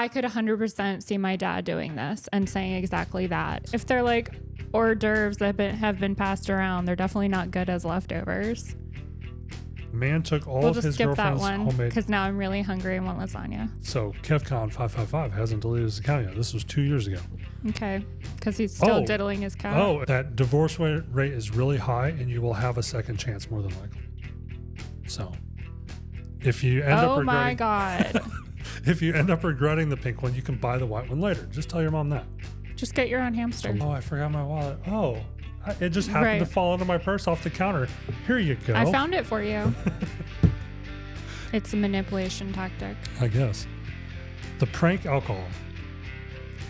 I could 100% see my dad doing this and saying exactly that. If they're like hors d'oeuvres that have been passed around, they're definitely not good as leftovers. Man took all We'll of just his skip that girlfriend's one homemade. because now I'm really hungry and want lasagna. So KevCon555 hasn't deleted his account yet. This was 2 years ago. Okay, because he's still diddling his cat. Oh, that divorce rate is really high, and you will have a second chance more than likely. So, if you end up regretting, my God. if you end up regretting the pink one, you can buy the white one later. Just tell your mom that. Just get your own hamster. Oh, I forgot my wallet. Oh, it just happened to fall into my purse off the counter. Here you go. I found it for you. It's a manipulation tactic. I guess. The prank alcohol.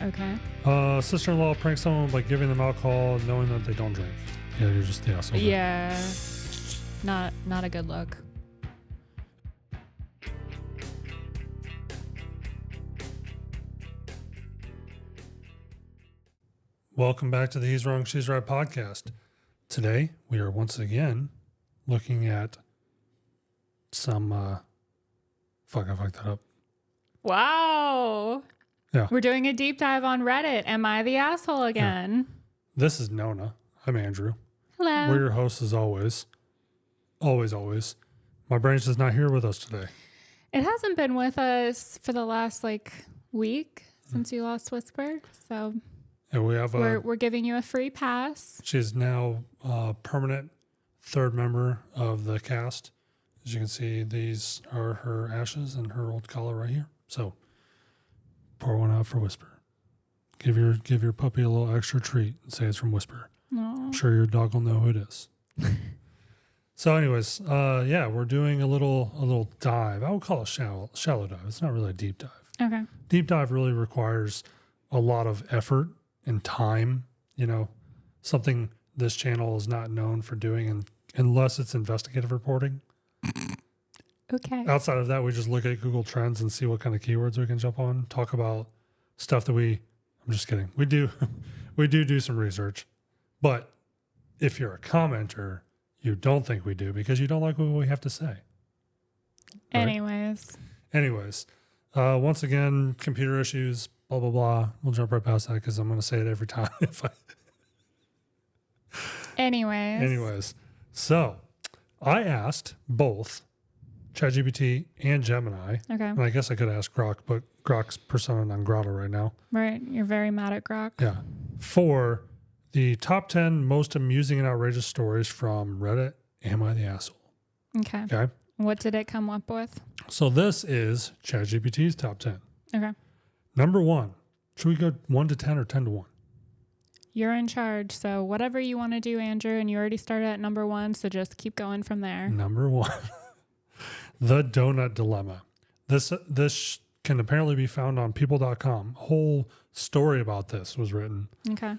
Okay. Sister-in-law pranks someone by giving them alcohol, knowing that they don't drink. Yeah, you're just the asshole. Yeah. Not a good look. Welcome back to the He's Wrong, She's Right podcast. Today, we are once again looking at some, I fucked that up. Wow. Yeah. We're doing a deep dive on Reddit. Am I the asshole again? Yeah. This is Nona. I'm Andrew. Hello. We're your hosts as always. Always. My brain's just not here with us today. It hasn't been with us for the last week since you lost Whisper. So And we have we're giving you a free pass. She's now a permanent third member of the cast. As you can see, these are her ashes and her old collar right here. So pour one out for Whisper. Give your puppy a little extra treat and say it's from Whisper. Aww. I'm sure your dog will know who it is. So anyways, we're doing a little dive. I would call it shallow dive. It's not really a deep dive. Okay. Deep dive really requires a lot of effort and time, something this channel is not known for doing unless it's investigative reporting. Okay. Outside of that, we just look at Google Trends and see what kind of keywords we can jump on, talk about stuff that I'm just kidding. We do some research, but if you're a commenter, you don't think we do because you don't like what we have to say. Right? Anyways, once again, computer issues, blah, blah, blah. We'll jump right past that because I'm going to say it every time. Anyways, so I asked both ChatGPT and Gemini. Okay. And I guess I could ask Grok, but Grok's persona non grata right now. Right. You're very mad at Grok. Yeah. For the top 10 most amusing and outrageous stories from Reddit, Am I the Asshole? Okay. What did it come up with? So this is ChatGPT's top 10. Okay. Number 1. Should we go 1 to 10 or 10 to 1? You're in charge. So whatever you want to do, Andrew, and you already started at number 1. So just keep going from there. Number 1. The donut dilemma. This can apparently be found on people.com. A whole story about this was written. Okay.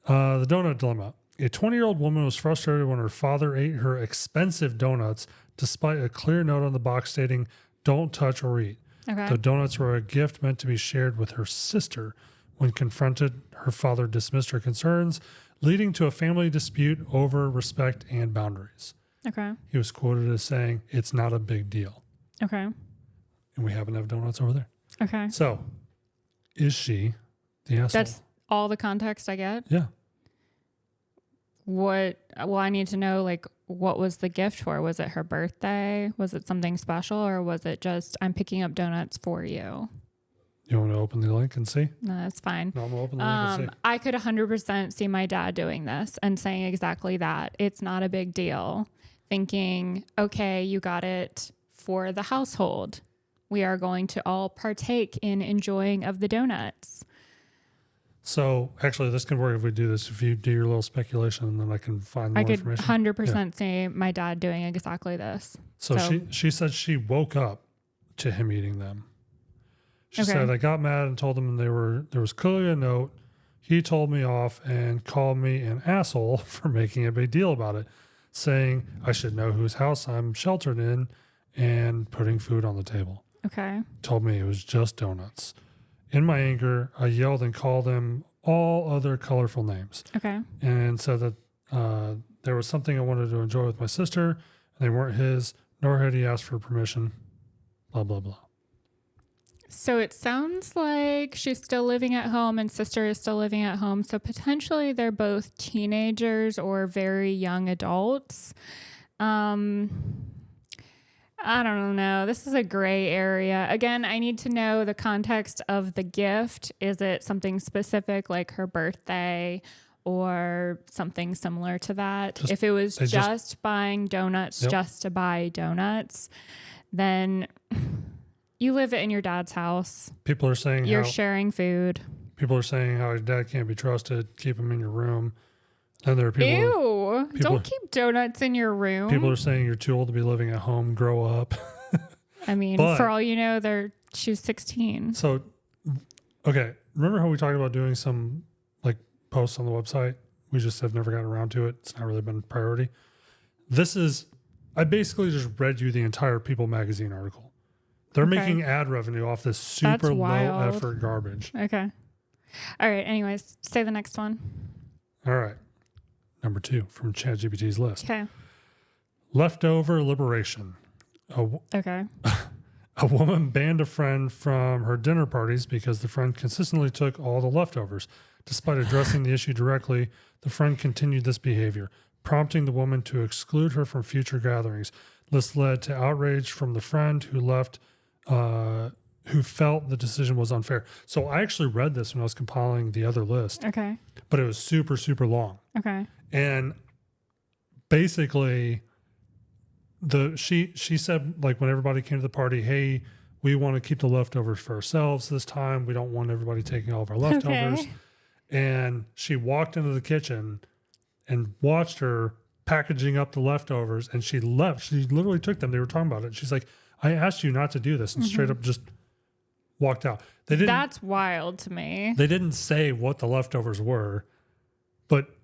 The donut dilemma. A 20-year-old woman was frustrated when her father ate her expensive donuts despite a clear note on the box stating, "Don't touch or eat." Okay. The donuts were a gift meant to be shared with her sister. When confronted, her father dismissed her concerns, leading to a family dispute over respect and boundaries. Okay. He was quoted as saying, "It's not a big deal." Okay. And we happen to have donuts over there. Okay. So, is she the asshole? That's all the context I get? Yeah. I need to know, what was the gift for? Was it her birthday? Was it something special? Or was it just, I'm picking up donuts for you? You want to open the link and see? No, that's fine. No, I'm going to open the link and see. I could 100% see my dad doing this and saying exactly that. It's not a big deal. Thinking, okay, you got it for the household. We are going to all partake in enjoying of the donuts. So, actually, this can work if we do this. If you do your little speculation, and then I can find more information. I could 100% see my dad doing exactly this. So she said she woke up to him eating them. She Okay. said, "I got mad and told him there was clearly a note. He told me off and called me an asshole for making a big deal about it, saying I should know whose house I'm sheltered in and putting food on the table. Okay. Told me it was just donuts. In my anger, I yelled and called him all other colorful names Okay. and said that there was something I wanted to enjoy with my sister, and they weren't his, nor had he asked for permission, blah, blah, blah." So it sounds like she's still living at home and sister is still living at home. So potentially they're both teenagers or very young adults. I don't know. This is a gray area. Again, I need to know the context of the gift. Is it something specific like her birthday or something similar to that? If it was just buying donuts just to buy donuts, then you live in your dad's house. People are saying you're sharing food. People are saying how your dad can't be trusted. Keep him in your room. And there are people. Ew! Don't keep donuts in your room. People are saying you're too old to be living at home. Grow up. I mean, for all you know, she's 16. So, okay. Remember how we talked about doing some like posts on the website? We just have never gotten around to it. It's not really been a priority. I basically just read you the entire People magazine article. They're making ad revenue off this super low effort garbage. Okay. All right. Anyways, say the next one. All right. Number 2 from ChatGPT's list. Okay. Leftover liberation. Okay. A woman banned a friend from her dinner parties because the friend consistently took all the leftovers. Despite addressing the issue directly, the friend continued this behavior, prompting the woman to exclude her from future gatherings. This led to outrage from the friend who felt the decision was unfair. So I actually read this when I was compiling the other list. Okay. But it was super, super long. Okay. And basically, she said, like, when everybody came to the party, hey, we want to keep the leftovers for ourselves this time. We don't want everybody taking all of our leftovers. Okay. And she walked into the kitchen and watched her packaging up the leftovers, and she left. She literally took them. They were talking about it. She's like, I asked you not to do this, and straight up just walked out. That's wild to me. They didn't say what the leftovers were, but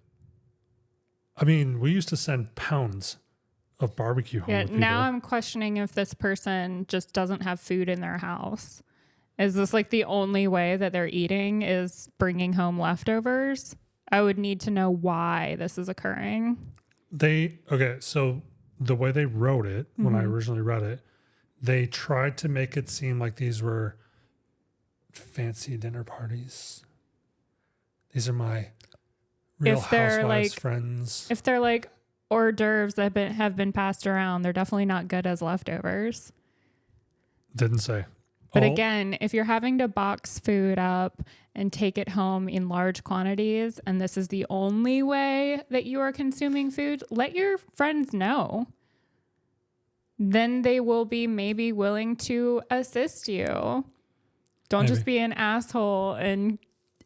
I mean, we used to send pounds of barbecue home with people. Now I'm questioning if this person just doesn't have food in their house. Is this like the only way that they're eating is bringing home leftovers? I would need to know why this is occurring. So the way they wrote it, when I originally read it, they tried to make it seem like these were fancy dinner parties. These are my Real Housewives friends. If they're like hors d'oeuvres that have been passed around, they're definitely not good as leftovers. Didn't say. But again, if you're having to box food up and take it home in large quantities, and this is the only way that you are consuming food, let your friends know. Then they will be maybe willing to assist you. Don't just be an asshole and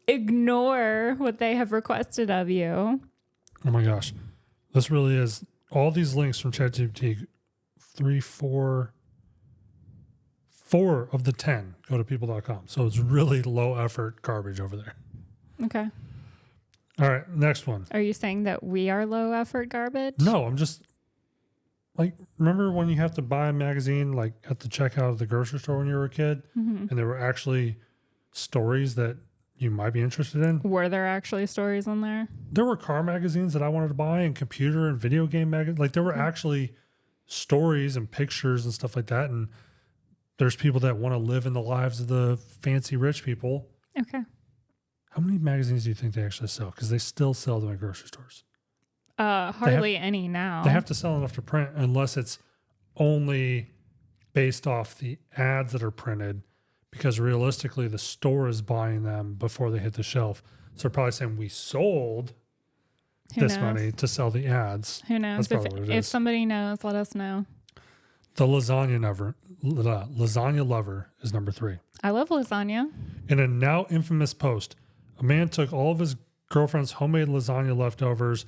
ignore what they have requested of you. Oh my gosh. This really is all these links from ChatGPT, 4 of the 10 go to people.com. So it's really low effort garbage over there. Okay. All right. Next one. Are you saying that we are low effort garbage? No, I'm just like, remember when you have to buy a magazine like at the checkout of the grocery store when you were a kid and there were actually stories that you might be interested in? Were there actually stories on there? There were car magazines that I wanted to buy and computer and video game magazines. Like there were actually stories and pictures and stuff like that. And there's people that want to live in the lives of the fancy rich people. Okay. How many magazines do you think they actually sell? Because they still sell them at grocery stores. Hardly any now. They have to sell enough to print unless it's only based off the ads that are printed, because realistically the store is buying them before they hit the shelf. So they're probably saying we sold this money to sell the ads. Who knows? If somebody knows, let us know. The lasagna lover is number 3. I love lasagna. In a now infamous post, a man took all of his girlfriend's homemade lasagna leftovers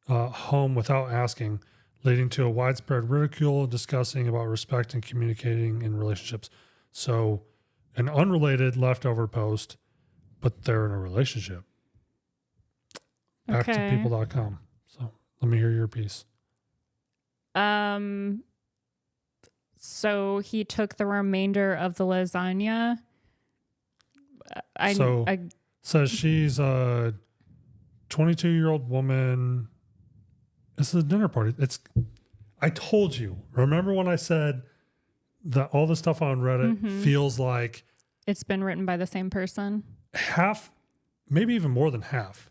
home without asking, leading to a widespread ridicule discussing about respect and communicating in relationships. So an unrelated leftover post, but they're in a relationship. Back to people.com. So let me hear your piece. So he took the remainder of the lasagna. Says she's a 22-year-old woman. This is a dinner party. I told you. Remember when I said that all the stuff on Reddit feels like It's been written by the same person. Half, maybe even more than half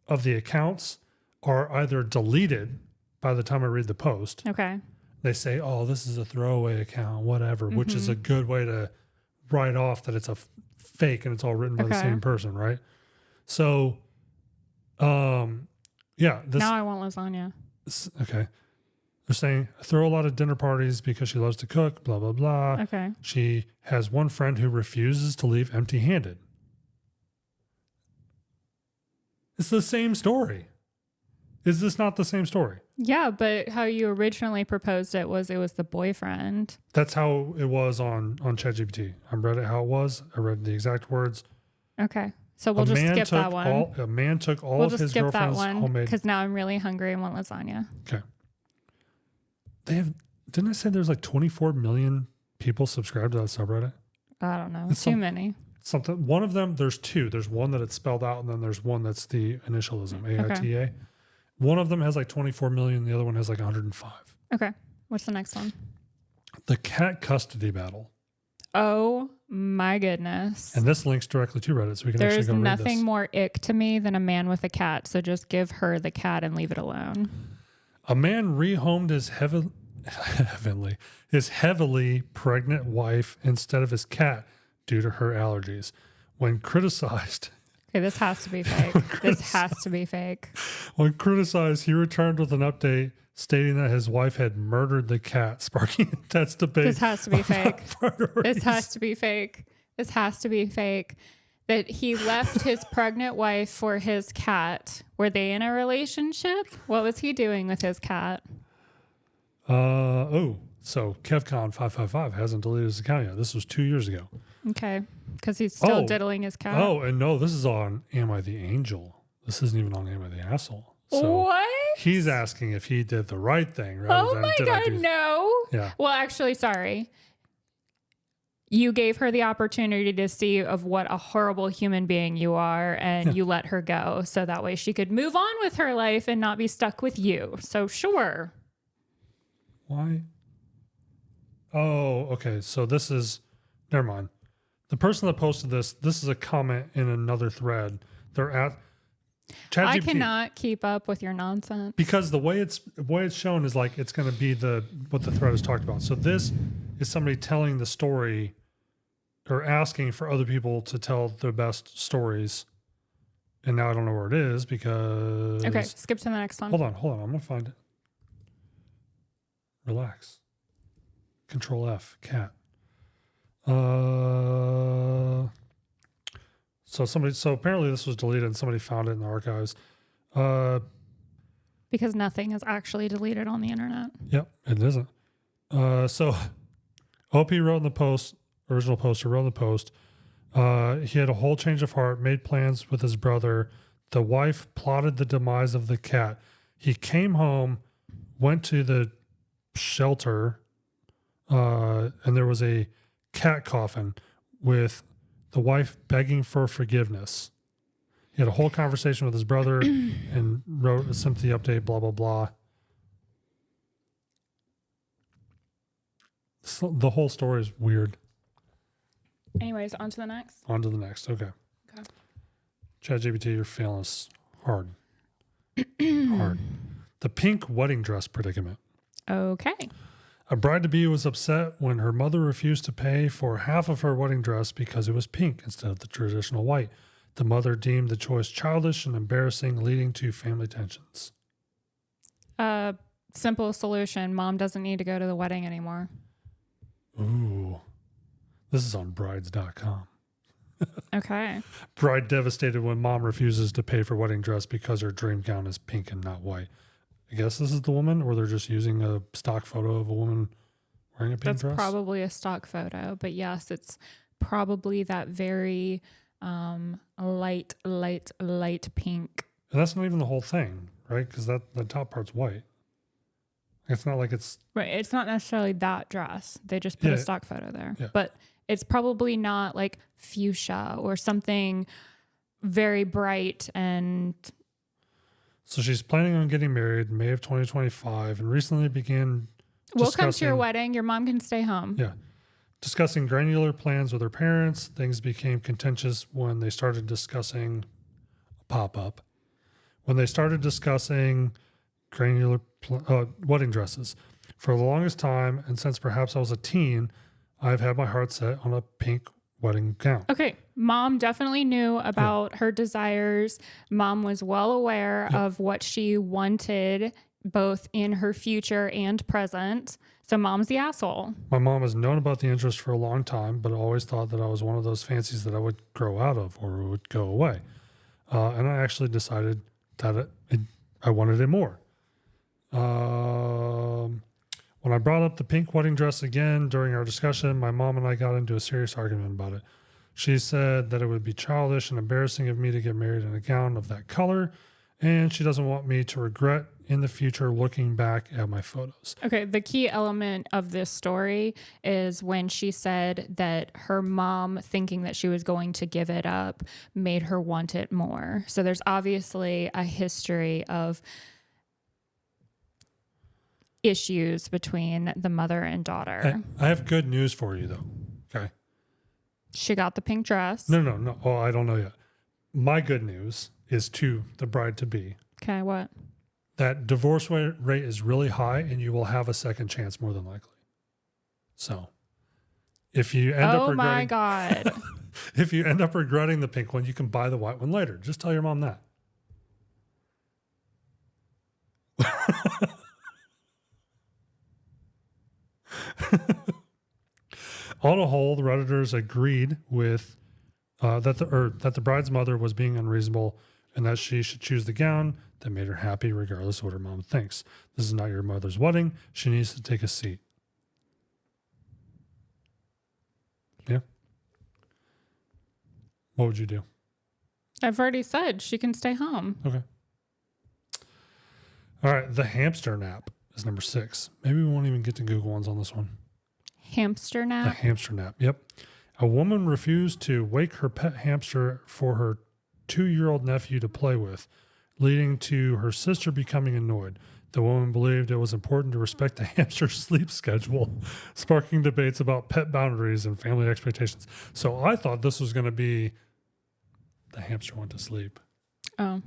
of the accounts are either deleted by the time I read the post. Okay. They say, oh, this is a throwaway account, whatever, which is a good way to write off that it's a fake and it's all written by the same person, right? So, yeah. Now I want lasagna. Okay. They're saying, throw a lot of dinner parties because she loves to cook, blah, blah, blah. Okay. She has one friend who refuses to leave empty-handed. It's the same story. Is this not the same story? Yeah, but how you originally proposed it was the boyfriend. That's how it was on ChatGPT. I read it how it was. I read the exact words. Okay. So we'll just skip that one. A man took all of his girlfriend's homemade. Because now I'm really hungry and want lasagna. Okay. Didn't I say there's like 24 million people subscribed to that subreddit? I don't know. It's too many. Something. One of them, there's two. There's one that it's spelled out, and then there's one that's the initialism, AITA. Okay. One of them has like 24 million. The other one has like 105. Okay. What's the next one? The cat custody battle. Oh my goodness. And this links directly to Reddit, so we can actually go read this. There's nothing more ick to me than a man with a cat, so just give her the cat and leave it alone. A man rehomed his heavily pregnant wife instead of his cat due to her allergies. When criticized... Okay, this has to be fake. This has to be fake. When criticized, he returned with an update stating that his wife had murdered the cat, sparking intense debate. This has to be fake. This has to be fake. This has to be fake. That he left his pregnant wife for his cat. Were they in a relationship? What was he doing with his cat? So KevCon555 hasn't deleted his account yet. This was 2 years ago. Okay. Because he's still diddling his cat. Oh, and no, this is on Am I the Angel? This isn't even on Am I the Asshole? So what? He's asking if he did the right thing. Rather than my God, no. Yeah. Well, actually, sorry. You gave her the opportunity to see of what a horrible human being you are, and you let her go. So that way she could move on with her life and not be stuck with you. So sure. Why? Oh, okay. So this is, never mind. The person that posted this is a comment in another thread. They're at ChatGPT. I cannot keep up with your nonsense. Because the way it's shown is like it's going to be what the thread is talked about. So this is somebody telling the story or asking for other people to tell the best stories. And now I don't know where it is because... Okay, skip to the next one. Hold on. I'm going to find it. Relax. Control F, cat. So apparently this was deleted and somebody found it in the archives. Because nothing is actually deleted on the internet. Yep, it isn't. So OP wrote in the post, original poster wrote in the post, he had a whole change of heart, made plans with his brother. The wife plotted the demise of the cat. He came home, went to the shelter, and there was a cat coffin with the wife begging for forgiveness. He had a whole whole with his brother and wrote a sympathy update, blah, blah, blah. So the whole story is weird. Anyways, on to the next. Okay. ChatGPT, you're failing us hard. Hard. The pink wedding dress predicament. Okay. A bride-to-be was upset when her mother refused to pay for half of her wedding dress because it was pink instead of the traditional white. The mother deemed the choice childish and embarrassing, leading to family tensions. Simple solution. Mom doesn't need to go to the wedding anymore. Ooh. This is on brides.com. Okay. Bride devastated when mom refuses to pay for wedding dress because her dream gown is pink and not white. I guess this is the woman, or they're just using a stock photo of a woman wearing a pink dress? That's probably a stock photo, but yes, it's probably that very light pink. And that's not even the whole thing, right? Because the top part's white. It's not like it's... Right, it's not necessarily that dress. They just put a stock photo there. Yeah. But it's probably not like fuchsia or something very bright and... So she's planning on getting married in May of 2025 and recently began We'll come to your wedding. Your mom can stay home. Yeah. Discussing granular plans with her parents, things became contentious when they started discussing pop-up. When they started discussing granular wedding dresses. For the longest time, and since perhaps I was a teen, I've had my heart set on a pink wedding gown. Okay. Mom definitely knew about her desires. Mom was well aware of what she wanted, both in her future and present. So mom's the asshole. My mom has known about the interest for a long time, but always thought that I was one of those fancies that I would grow out of or would go away. And I actually decided that I wanted it more. When I brought up the pink wedding dress again during our discussion, my mom and I got into a serious argument about it. She said that it would be childish and embarrassing of me to get married in a gown of that color, and she doesn't want me to regret in the future looking back at my photos. Okay, the key element of this story is when she said that her mom, thinking that she was going to give it up, made her want it more. So there's obviously a history of issues between the mother and daughter. I have good news for you, though. Okay. She got the pink dress. No. Oh, I don't know yet. My good news is to the bride-to-be. Okay, what? That divorce rate is really high, and you will have a second chance more than likely. So, if you end up regretting, oh my God. if you end up regretting the pink one, you can buy the white one later. Just tell your mom that. On a whole, the Redditors agreed with that the bride's mother was being unreasonable and that she should choose the gown that made her happy regardless of what her mom thinks. This is not your mother's wedding. She needs to take a seat. Yeah. What would you do? I've already said she can stay home. Okay. All right. The hamster nap is number 6. Maybe we won't even get to Google ones on this one. Hamster The nap? hamster nap. Yep. A woman refused to wake her pet hamster for her 2-year-old nephew to play with, leading to her sister becoming annoyed. The woman believed it was important to respect the hamster's sleep schedule, sparking debates about pet boundaries and family expectations. So I thought this was going to be the hamster went to sleep. Oh.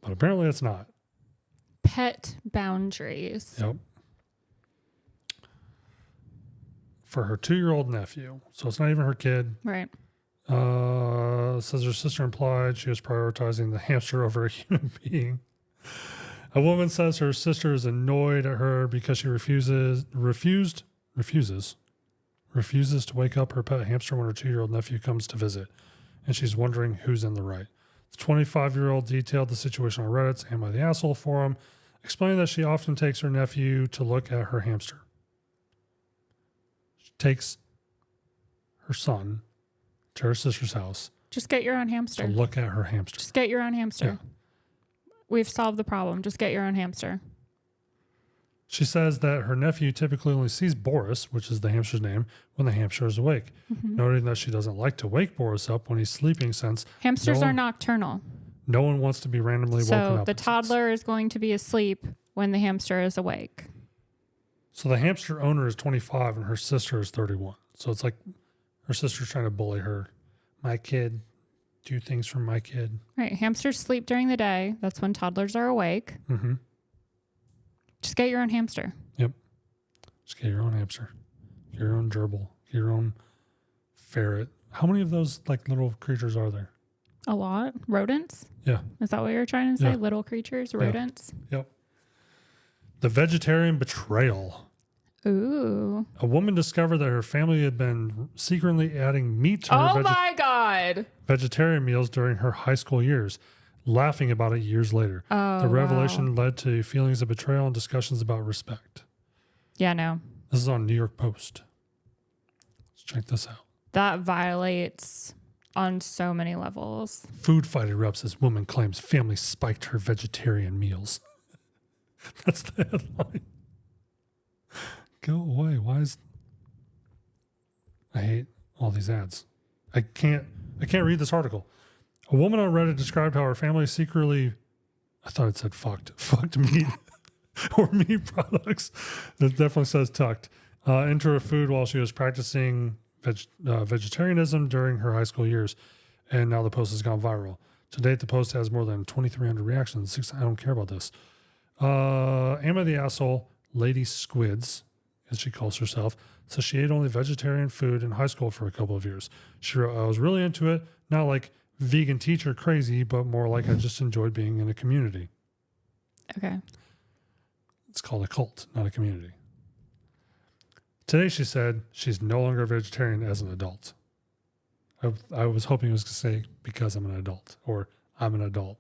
But apparently it's not. Pet boundaries. Yep. For her 2-year-old nephew. So it's not even her kid. Right. Says her sister implied she was prioritizing the hamster over a human being. A woman says her sister is annoyed at her because she refuses to wake up her pet hamster when her 2-year-old nephew comes to visit, and she's wondering who's in the right. The 25-year-old detailed the situation on Reddit's Am I the Asshole forum, explaining that she often takes her nephew to look at her hamster. She takes her son to her sister's house. Just get your own hamster. To look at her hamster. Just get your own hamster. Yeah. We've solved the problem. Just get your own hamster. She says that her nephew typically only sees Boris, which is the hamster's name, when the hamster is awake, noting that she doesn't like to wake Boris up when he's sleeping since hamsters are nocturnal. No one wants to be randomly woken up. So the toddler is going to be asleep when the hamster is awake. So the hamster owner is 25 and her sister is 31. So it's like her sister's trying to bully her. My kid, do things for my kid. Right. Hamsters sleep during the day. That's when toddlers are awake. Mm-hmm. Just get your own hamster. Yep. Just get your own hamster. Get your own gerbil. Get your own ferret. How many of those like little creatures are there? A lot. Rodents? Yeah. Is that what you're trying to say? Yeah. Little creatures, rodents? Yep. The vegetarian betrayal. Ooh. A woman discovered that her family had been secretly adding meat to her my God. vegetarian meals during her high school years, laughing about it years later. Oh, the revelation led to feelings of betrayal and discussions about respect. Yeah, no. This is on New York Post. Let's check this out. That violates on so many levels. Food fight erupts as woman claims family spiked her vegetarian meals. That's the headline. Go away. Why is... I hate all these ads. I can't read this article. A woman on Reddit described how her family secretly... I thought it said fucked meat or meat products. It definitely says tucked into her food while she was practicing vegetarianism during her high school years. And now the post has gone viral. To date, the post has more than 2,300 reactions. I don't care about this. Am I the asshole? Lady Squids, as she calls herself, says she ate only vegetarian food in high school for a couple of years. She wrote, I was really into it. Not like vegan teacher crazy, but more like I just enjoyed being in a community. Okay. It's called a cult, not a community. Today, she said she's no longer a vegetarian as an adult. I was hoping it was going to say because I'm an adult or I'm an adult.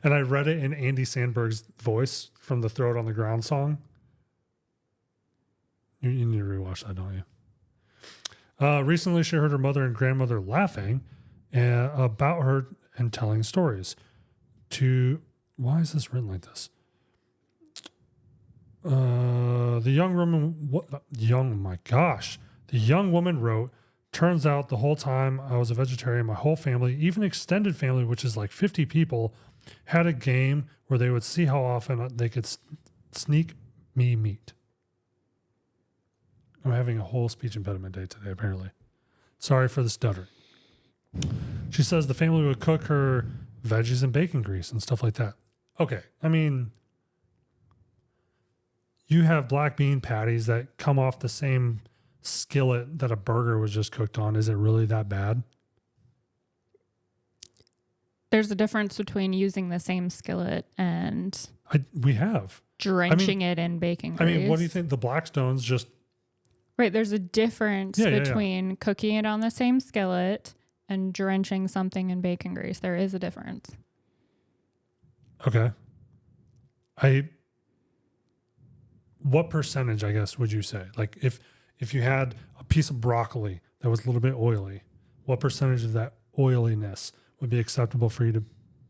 And I read it in Andy Sandberg's voice from the Throw It on the Ground song. You need to rewatch that, don't you? Recently, she heard her mother and grandmother laughing about her and telling stories. Why is this written like this? The young woman wrote, turns out the whole time I was a vegetarian, my whole family, even extended family, which is like 50 people, had a game where they would see how often they could sneak me meat. I'm having a whole speech impediment day today, apparently. Sorry for the stutter. She says the family would cook her veggies and bacon grease and stuff like that. Okay, I mean, you have black bean patties that come off the same skillet that a burger was just cooked on. Is it really that bad? There's a difference between using the same skillet and we have drenching it in bacon grease. I mean, what do you think? The Blackstones just... Right, there's a difference between cooking it on the same skillet and drenching something in bacon grease. There is a difference. Okay. What percentage, I guess, would you say? Like if you had a piece of broccoli that was a little bit oily, what percentage of that oiliness would be acceptable for you to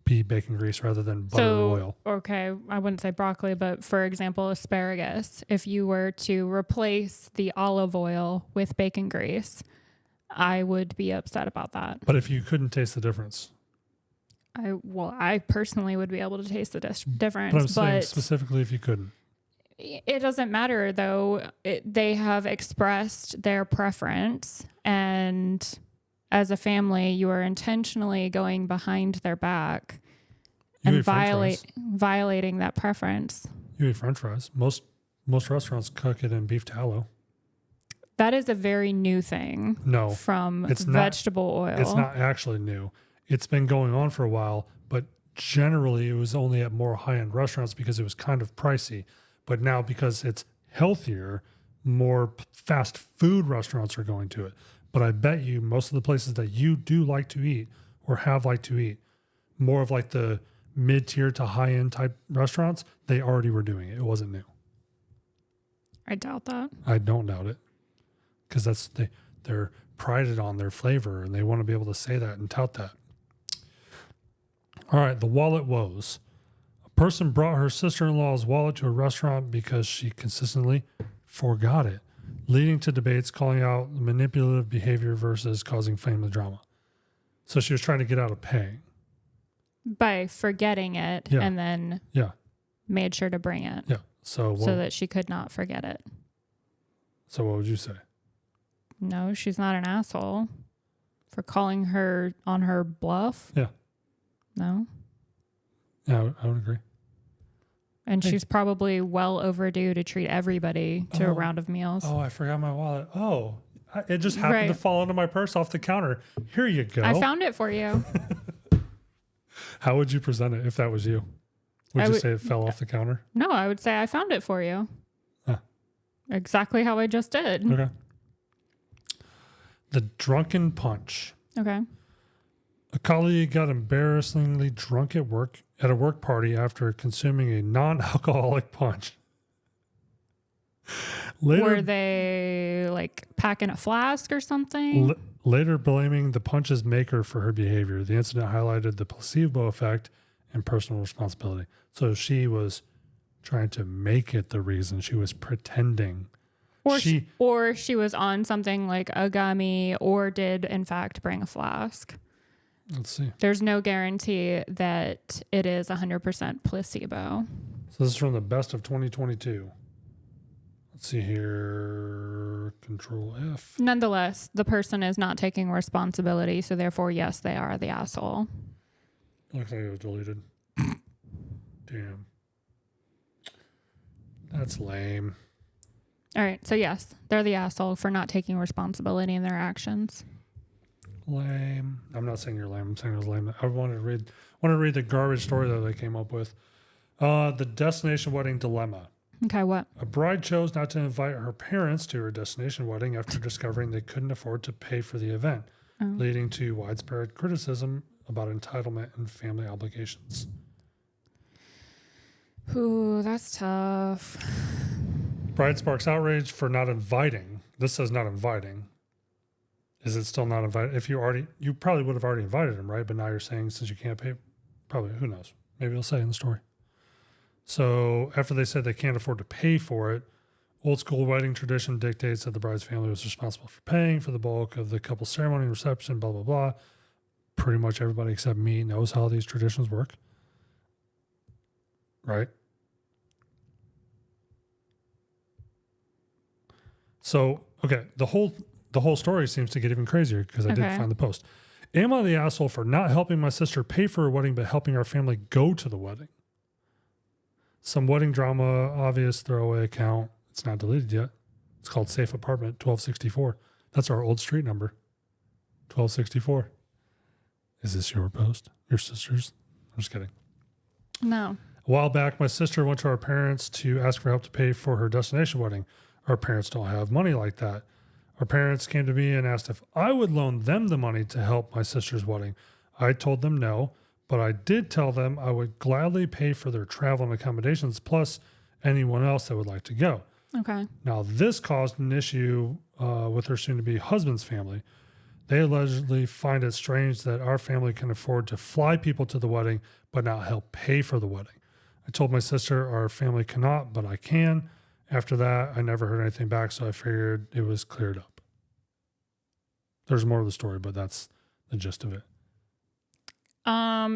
be bacon grease rather than butter or oil? Okay, I wouldn't say broccoli, but for example, asparagus. If you were to replace the olive oil with bacon grease, I would be upset about that. But if you couldn't taste the difference? I personally would be able to taste the difference. But I'm saying specifically if you couldn't. It doesn't matter, though. They have expressed their preference, and as a family, you are intentionally going behind their back and violating that preference. You eat French fries. Most restaurants cook it in beef tallow. That is a very new thing. No, from it's vegetable oil. It's not actually new. It's been going on for a while, but generally it was only at more high-end restaurants because it was kind of pricey. But now because it's healthier, more fast food restaurants are going to it. But I bet you most of the places that you do like to eat or have liked to eat, more of like the mid-tier to high-end type restaurants, they already were doing it. It wasn't new. I doubt that. I don't doubt it. Because they're prided on their flavor and they want to be able to say that and tout that. All right, the wallet woes. A person brought her sister-in-law's wallet to a restaurant because she consistently forgot it, leading to debates calling out manipulative behavior versus causing family drama. So she was trying to get out of paying. By forgetting it and then made sure to bring it. Yeah. So that she could not forget it. So what would you say? No, she's not an asshole for calling her on her bluff. Yeah. No. Yeah, I would agree. And she's probably well overdue to treat everybody to a round of meals. Oh, I forgot my wallet. Oh, it just happened to fall into my purse off the counter. Here you go. I found it for you. How would you present it if that was you? Would you say it fell off the counter? No, I would say I found it for you. Huh. Exactly how I just did. Okay. The drunken punch. Okay. A colleague got embarrassingly drunk at a work party after consuming a non-alcoholic punch. Were they like packing a flask or something? Later blaming the punch's maker for her behavior. The incident highlighted the placebo effect and personal responsibility. So she was trying to make it the reason. She was pretending. Or she was on something like a gummy or did in fact bring a flask. Let's see. There's no guarantee that it is 100% placebo. So this is from the best of 2022. Let's see here. Control F. Nonetheless, the person is not taking responsibility, so therefore, yes, they are the asshole. Looks like it was deleted. Damn. That's lame. All right, so yes, they're the asshole for not taking responsibility in their actions. Lame. I'm not saying you're lame. I'm saying it was lame. I want to read the garbage story that they came up with. The destination wedding dilemma. Okay, what? A bride chose not to invite her parents to her destination wedding after discovering they couldn't afford to pay for the event, leading to widespread criticism about entitlement and family obligations. Ooh, that's tough. Bride sparks outrage for not inviting. This says not inviting. Is it still not invited? If you probably would have already invited him, right? But now you're saying since you can't pay, probably, who knows? Maybe it'll say in the story. So after they said they can't afford to pay for it, old school wedding tradition dictates that the bride's family was responsible for paying for the bulk of the couple's ceremony and reception, blah, blah, blah. Pretty much everybody except me knows how these traditions work. Right? So, okay, the whole story seems to get even crazier because I did find the post. Am I the asshole for not helping my sister pay for her wedding but helping our family go to the wedding? Some wedding drama, obvious throwaway account. It's not deleted yet. It's called Safe Apartment 1264. That's our old street number. 1264. Is this your post? Your sister's? I'm just kidding. No. A while back, my sister went to our parents to ask for help to pay for her destination wedding. Our parents don't have money like that. Our parents came to me and asked if I would loan them the money to help my sister's wedding. I told them no, but I did tell them I would gladly pay for their travel and accommodations, plus anyone else that would like to go. Okay. Now, this caused an issue with her soon-to-be husband's family. They allegedly find it strange that our family can afford to fly people to the wedding, but not help pay for the wedding. I told my sister our family cannot, but I can. After that, I never heard anything back, so I figured it was cleared up. There's more of the story, but that's the gist of it.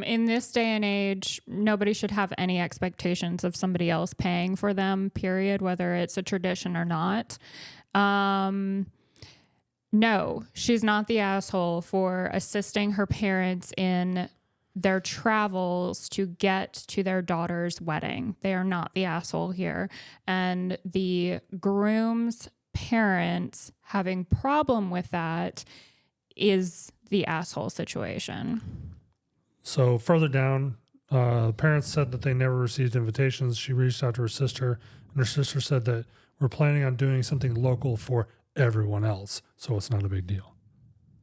In this day and age, nobody should have any expectations of somebody else paying for them, period, whether it's a tradition or not. No, she's not the asshole for assisting her parents in their travels to get to their daughter's wedding. They are not the asshole here. And the groom's parents having problem with that is the asshole situation. So further down, parents said that they never received invitations. She reached out to her sister, and her sister said that we're planning on doing something local for everyone else, so it's not a big deal.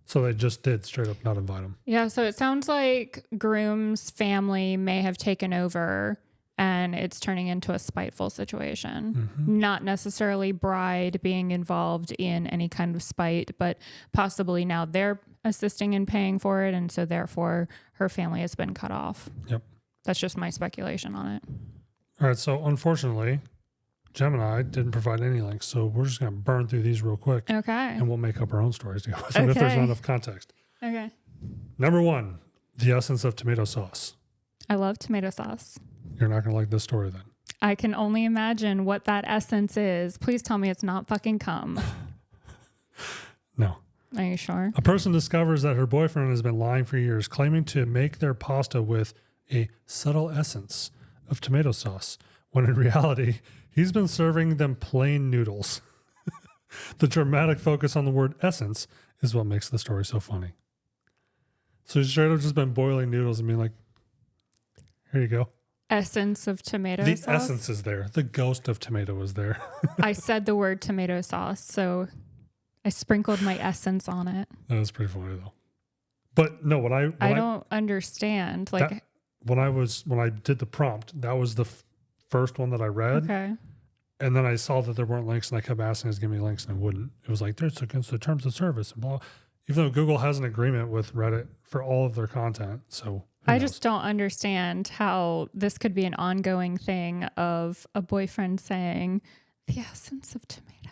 So they just did straight up not invite him. Yeah, so it sounds like groom's family may have taken over and it's turning into a spiteful situation. Mm-hmm. Not necessarily bride being involved in any kind of spite, but possibly now they're assisting in paying for it, and so therefore her family has been cut off. Yep. That's just my speculation on it. All right, so unfortunately, Gemini didn't provide any links, so we're just going to burn through these real quick. Okay. And we'll make up our own stories to go with them if there's not enough context. Okay. Number 1, the essence of tomato sauce. I love tomato sauce. You're not going to like this story then. I can only imagine what that essence is. Please tell me it's not fucking cum. No. Are you sure? A person discovers that her boyfriend has been lying for years, claiming to make their pasta with a subtle essence of tomato sauce, when in reality, he's been serving them plain noodles. The dramatic focus on the word essence is what makes the story so funny. So he's straight up just been boiling noodles and being like, here you go. Essence of tomato the sauce? The essence is there. The ghost of tomato is there. I said the word tomato sauce, so I sprinkled my essence on it. That was pretty funny though. But no, I don't understand. Like when I did the prompt, that was the first one that I read. Okay. And then I saw that there weren't links, and I kept asking us to give me links, and it wouldn't. It was like, there's against the terms of service and blah. Even though Google has an agreement with Reddit for all of their content. So I just don't understand how this could be an ongoing thing of a boyfriend saying the essence of tomato.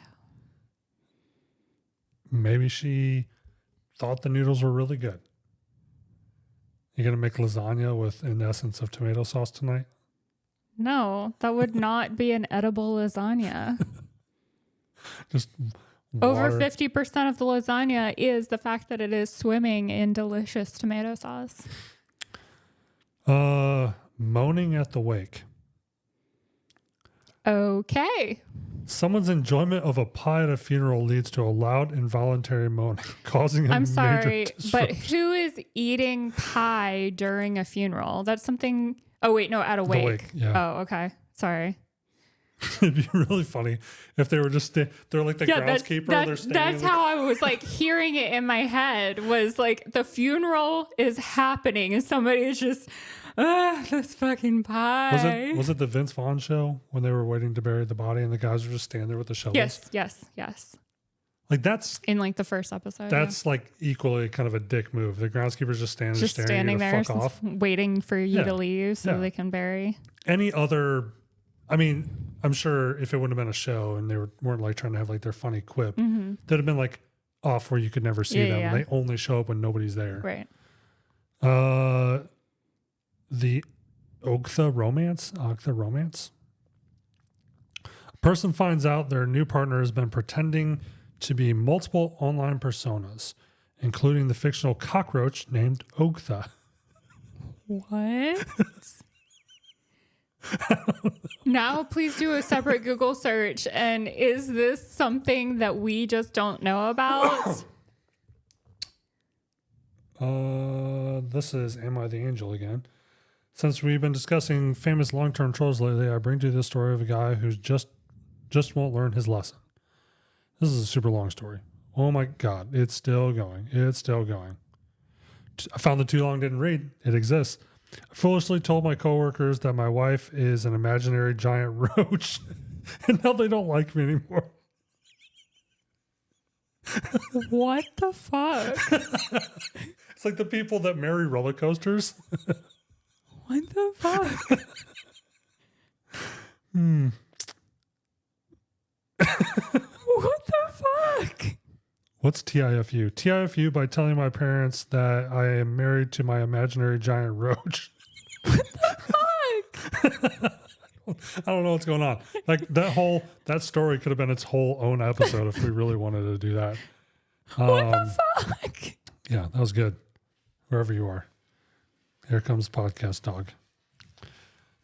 Maybe she thought the noodles were really good. You going to make lasagna with an essence of tomato sauce tonight? No, that would not be an edible lasagna. Just Over water. 50% of the lasagna is the fact that it is swimming in delicious tomato sauce. Moaning at the wake. Okay. Someone's enjoyment of a pie at a funeral leads to a loud involuntary moaning, causing a I'm major sorry, but disruption. who is eating pie during a funeral? That's something. Oh, wait, no, at a wake. wake, yeah. Oh, okay. Sorry. It'd be really funny if they were just they're like the groundskeeper. They're standing. That's how I was like hearing it in my head. Was like the funeral is happening and somebody is just, this fucking pie. Was it the Vince Vaughn show when they were waiting to bury the body and the guys were just standing there with the shovels? Yes. Like that's In like the first episode. that's like equally kind of a dick move. The groundskeeper's just standing there, fuck off. waiting for you to leave so they can bury. Any other? I mean, I'm sure if it wouldn't have been a show and they weren't like trying to have like their funny quip, they'd have been like off where you could never see them. Yeah. They only show up when nobody's there. Right. The Okta romance. A person finds out their new partner has been pretending to be multiple online personas, including the fictional cockroach named Okta. What? Now, please do a separate Google search. And is this something that we just don't know about? This is Am I the Angel again? Since we've been discussing famous long-term trolls lately, I bring to you the story of a guy who's just won't learn his lesson. This is a super long story. Oh my God, it's still going. I found the too long didn't read. It exists. I foolishly told my coworkers that my wife is an imaginary giant roach, and now they don't like me anymore. What the fuck? It's like the people that marry roller coasters. What the fuck? What the fuck? What's TIFU? TIFU by telling my parents that I am married to my imaginary giant roach. What the fuck? I don't know what's going on. Like that story could have been its whole own episode if we really wanted to do that. What the fuck? Yeah, that was good. Wherever you are. Here comes podcast dog.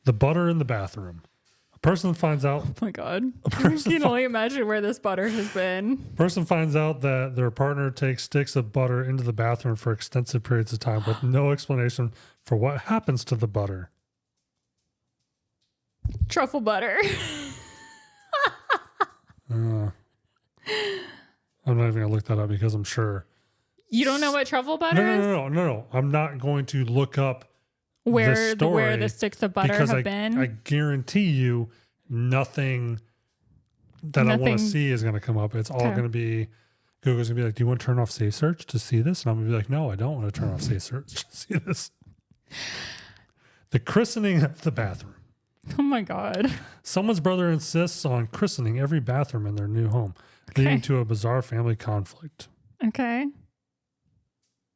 The butter in the bathroom. A person finds out. Oh my God. I can only imagine where this butter has been. Person finds out that their partner takes sticks of butter into the bathroom for extensive periods of time with no explanation for what happens to the butter. Truffle butter. I'm not even going to look that up because I'm sure. You don't know what truffle butter is? No. I'm not going to look up where story the sticks of butter because have been. I guarantee you nothing that I want to see is going to come up. It's all going to be, Google's going to be like, do you want to turn off Safe Search to see this? And I'm going to be like, no, I don't want to turn off Safe Search to see this. The christening of the bathroom. Oh my God. Someone's brother insists on christening every bathroom in their new home, leading to a bizarre family conflict. Okay.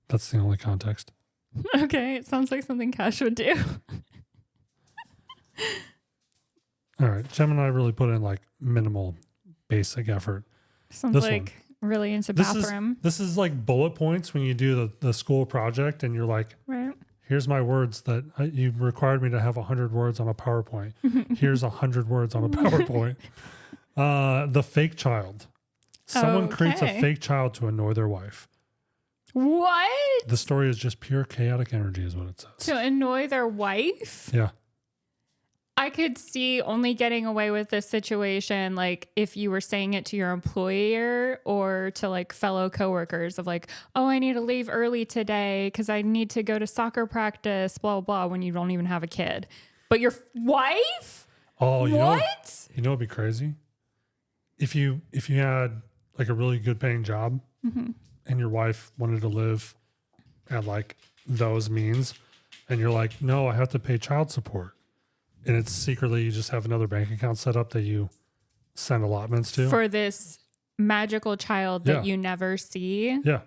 That's the only context. Okay. It sounds like something Cash would do. All right. Gemini really put in like minimal basic effort. Sounds This like really into bathroom. This is like bullet points when you do the school project and you're like, Right. here's my words that you required me to have 100 words on a PowerPoint. Here's 100 words on a PowerPoint. The fake child. Someone creates a fake child to annoy their wife. What? The story is just pure chaotic energy is what it says. To annoy their wife? Yeah. I could see only getting away with this situation like if you were saying it to your employer or to like fellow coworkers of like, oh, I need to leave early today because I need to go to soccer practice, blah, blah, when you don't even have a kid. But your wife? Oh, you what? Know what'd be crazy? If you had like a really good paying job and your wife wanted to live at like those means and you're like, no, I have to pay child support. And it's secretly, you just have another bank account set up that you send allotments to. For this magical child that you never see. Yeah.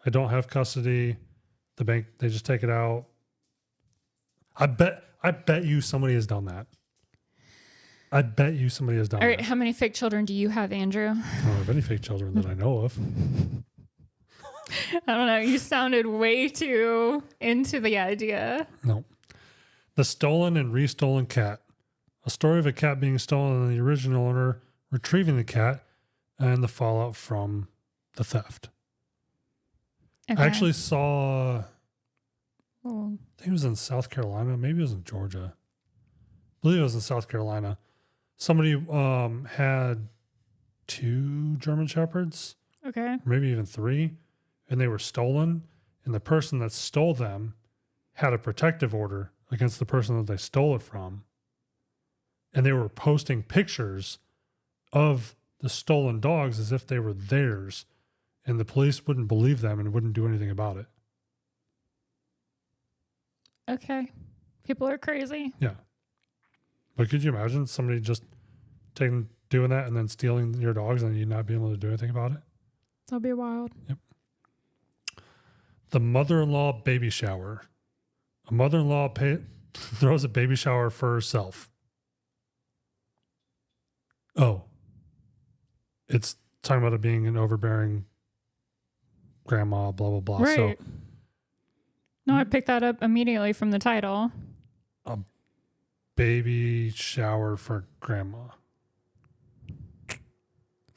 I don't have custody. The bank, they just take it out. I bet you somebody has done that. I bet you somebody has done All right, that. how many fake children do you have, Andrew? I don't have any fake children that I know of. I don't know. You sounded way too into the idea. No. The stolen and restolen cat. A story of a cat being stolen and the original owner retrieving the cat and the fallout from the theft. Okay. I actually saw, Cool. I think it was in South Carolina. Maybe it was in Georgia. I believe it was in South Carolina. Somebody had 2 German Shepherds, Okay. or maybe even 3, and they were stolen. And the person that stole them had a protective order against the person that they stole it from. And they were posting pictures of the stolen dogs as if they were theirs. And the police wouldn't believe them and wouldn't do anything about it. Okay. People are crazy. Yeah. But could you imagine somebody just doing that and then stealing your dogs and you not being able to do anything about it? That'll be wild. Yep. The mother-in-law baby shower. A mother-in-law throws a baby shower for herself. Oh. It's talking about it being an overbearing grandma, blah, blah, blah. Right. So No, I picked that up immediately from the title. a baby shower for grandma.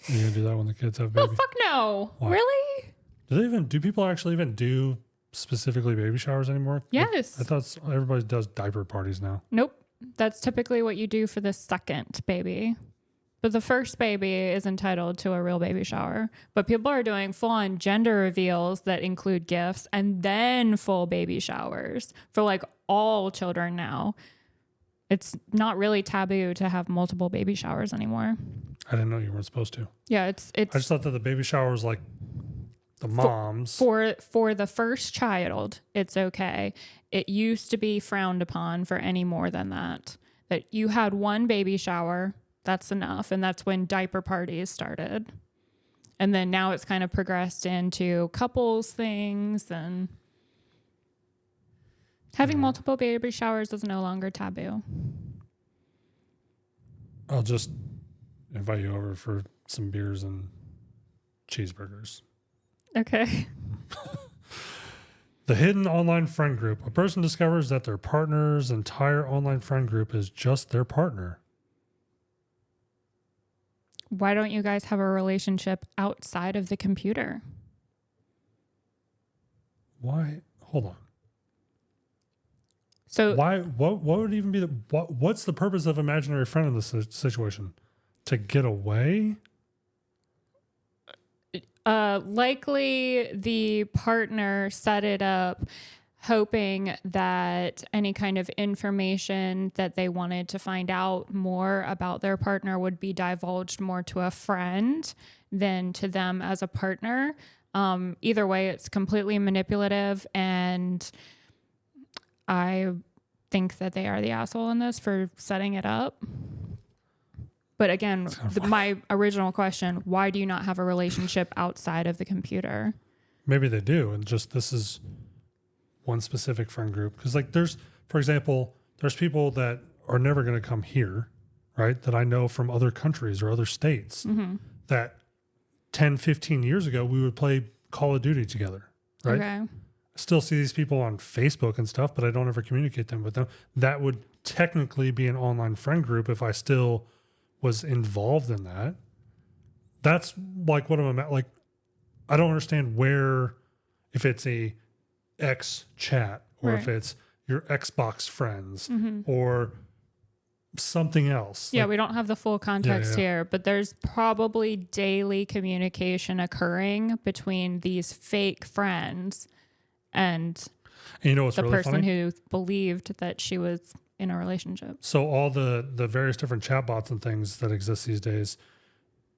You gonna do that when the kids have Oh, baby? fuck no. Why? Really? Do people actually even do specifically baby showers anymore? Yes. I thought everybody does diaper parties now. Nope. That's typically what you do for the second baby. But the first baby is entitled to a real baby shower. But people are doing full-on gender reveals that include gifts and then full baby showers for like all children now. It's not really taboo to have multiple baby showers anymore. I didn't know you weren't supposed to. Yeah, it's I just thought that the baby shower was like the moms. for the first child, it's okay. It used to be frowned upon for any more than that. That you had one baby shower, that's enough. And that's when diaper parties started. And then now it's kind of progressed into couples things, and having multiple baby showers is no longer taboo. I'll just invite you over for some beers and cheeseburgers. Okay. The hidden online friend group. A person discovers that their partner's entire online friend group is just their partner. Why don't you guys have a relationship outside of the computer? Why? Hold on. So Why? What would even be what's the purpose of imaginary friend in this situation? To get away? likely the partner set it up hoping that any kind of information that they wanted to find out more about their partner would be divulged more to a friend than to them as a partner. Either way, it's completely manipulative, and I think that they are the asshole in this for setting it up. But again, my original question, why do you not have a relationship outside of the computer? Maybe they do, and just this is one specific friend group. Because like there's, for example, there's people that are never going to come here, right? That I know from other countries or other states that 10, 15 years ago, we would play Call of Duty together, right? Okay. I still see these people on Facebook and stuff, but I don't ever communicate them with them. That would technically be an online friend group if I still was involved in that. That's like what I'm at. Like, I don't understand where, if it's a X chat or if it's your Xbox friends or something else. Yeah, like, we don't have the full context here, but there's probably daily communication occurring between these fake friends and you know what's the really person funny? who believed that she was in a relationship. So all the various different chatbots and things that exist these days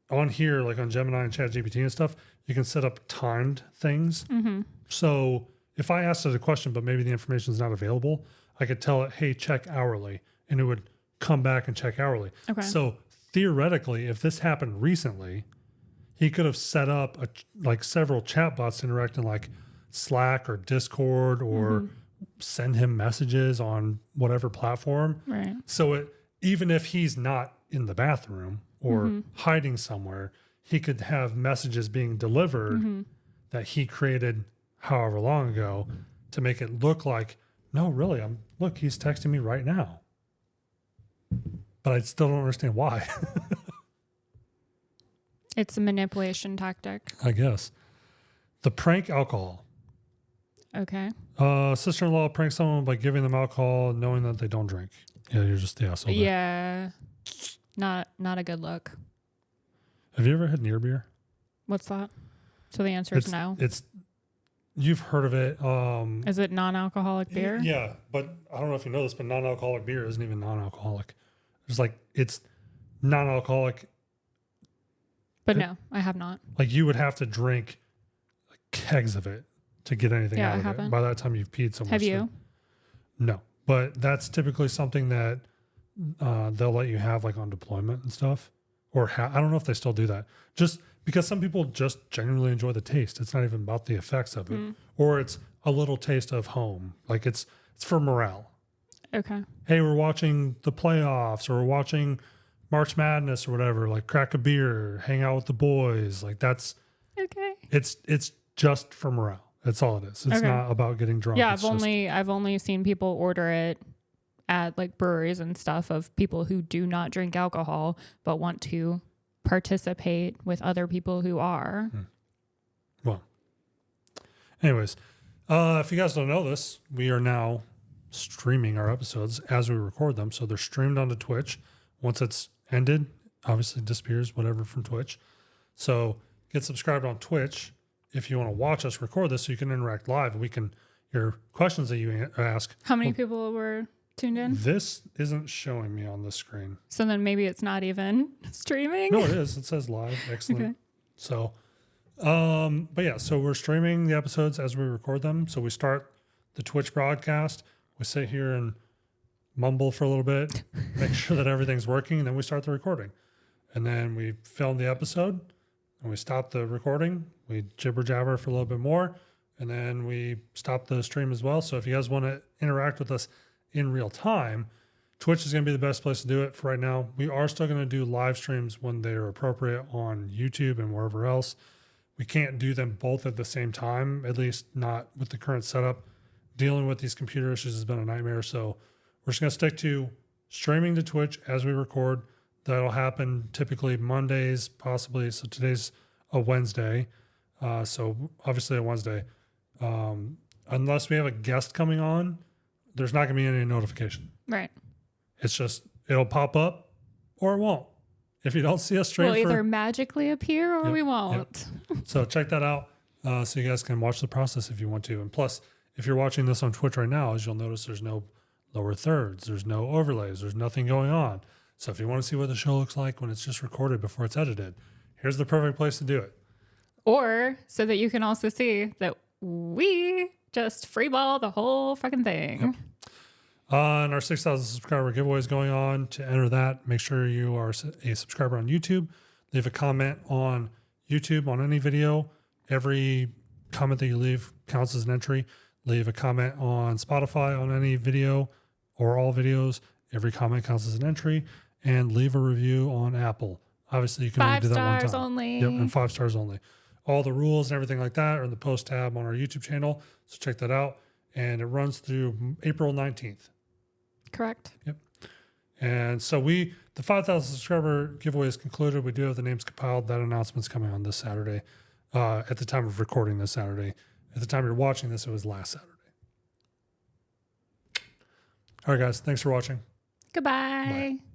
on here, like on Gemini and ChatGPT and stuff, you can set up timed things. So if I asked it a question, but maybe the information is not available, I could tell it, hey, check hourly, and it would come back and check hourly. Okay. So theoretically, if this happened recently, he could have set up like several chatbots to interact in like Slack or Discord or send him messages on whatever platform. Right. So even if he's not in the bathroom or hiding somewhere. He could have messages being delivered that he created however long ago to make it look like, no, really, look, he's texting me right now. But I still don't understand why. It's a manipulation tactic. I guess. The prank alcohol. Okay. Sister-in-law pranks someone by giving them alcohol knowing that they don't drink. Yeah, you're just the asshole. Yeah. Not a good look. Have you ever had near beer? What's that? So the answer is no. You've heard of it. Is it non-alcoholic beer? Yeah, but I don't know if you know this, but non-alcoholic beer isn't even non-alcoholic. It's non-alcoholic. But no, I have not. Like you would have to drink like kegs of it to get anything out of it. By that time you've peed so much. Have you? No, but that's typically something that they'll let you have like on deployment and stuff. Or I don't know if they still do that. Just because some people just genuinely enjoy the taste. It's not even about the effects of it. Or it's a little taste of home. Like it's for morale. Okay. Hey, we're watching the playoffs or we're watching March Madness or whatever. Like crack a beer, hang out with the boys. Like that's okay. It's just for morale. That's all it is. It's not about getting drunk. Yeah, I've only seen people order it at like breweries and stuff of people who do not drink alcohol but want to participate with other people who are. Well, anyways, if you guys don't know this, we are now streaming our episodes as we record them. So they're streamed onto Twitch. Once it's ended, obviously disappears whatever from Twitch. So get subscribed on Twitch if you want to watch us record this so you can interact live. Your questions that you ask. How many people were tuned in? This isn't showing me on the screen. So then maybe it's not even streaming? No, it is. It says live. Excellent. Okay. So, but yeah, so we're streaming the episodes as we record them. So we start the Twitch broadcast. We sit here and mumble for a little bit, make sure that everything's working, and then we start the recording. And then we film the episode, and we stop the recording. We jibber jabber for a little bit more, and then we stop the stream as well. So if you guys want to interact with us in real time, Twitch is going to be the best place to do it for right now. We are still going to do live streams when they're appropriate on YouTube and wherever else. We can't do them both at the same time, at least not with the current setup. Dealing with these computer issues has been a nightmare. So we're just going to stick to streaming to Twitch as we record. That'll happen typically Mondays, possibly. So today's a Wednesday. So obviously a Wednesday. Unless we have a guest coming on, there's not going to be any notification. Right. It's just, it'll pop up or it won't. If you don't see us stream, we'll either magically appear or we won't. So check that out so you guys can watch the process if you want to. And plus, if you're watching this on Twitch right now, as you'll notice, there's no lower thirds, there's no overlays, there's nothing going on. So if you want to see what the show looks like when it's just recorded before it's edited, here's the perfect place to do it. Or so that you can also see that we just freeball the whole fucking thing. Yep. And our 6,000 subscriber giveaway is going on. To enter that, make sure you are a subscriber on YouTube. Leave a comment on YouTube on any video. Every comment that you leave counts as an entry. Leave a comment on Spotify on any video or all videos. Every comment counts as an entry. And leave a review on Apple. Obviously, you can only do that one time. 5 stars only. Yep, and 5 stars only. All the rules and everything like that are in the post tab on our YouTube channel. So check that out. And it runs through April 19th. Correct. Yep. And so the 5,000 subscriber giveaway is concluded. We do have the names compiled. That announcement's coming on this Saturday. At the time of recording this Saturday. At the time you're watching this, it was last Saturday. All right, guys. Thanks for watching. Goodbye. Bye.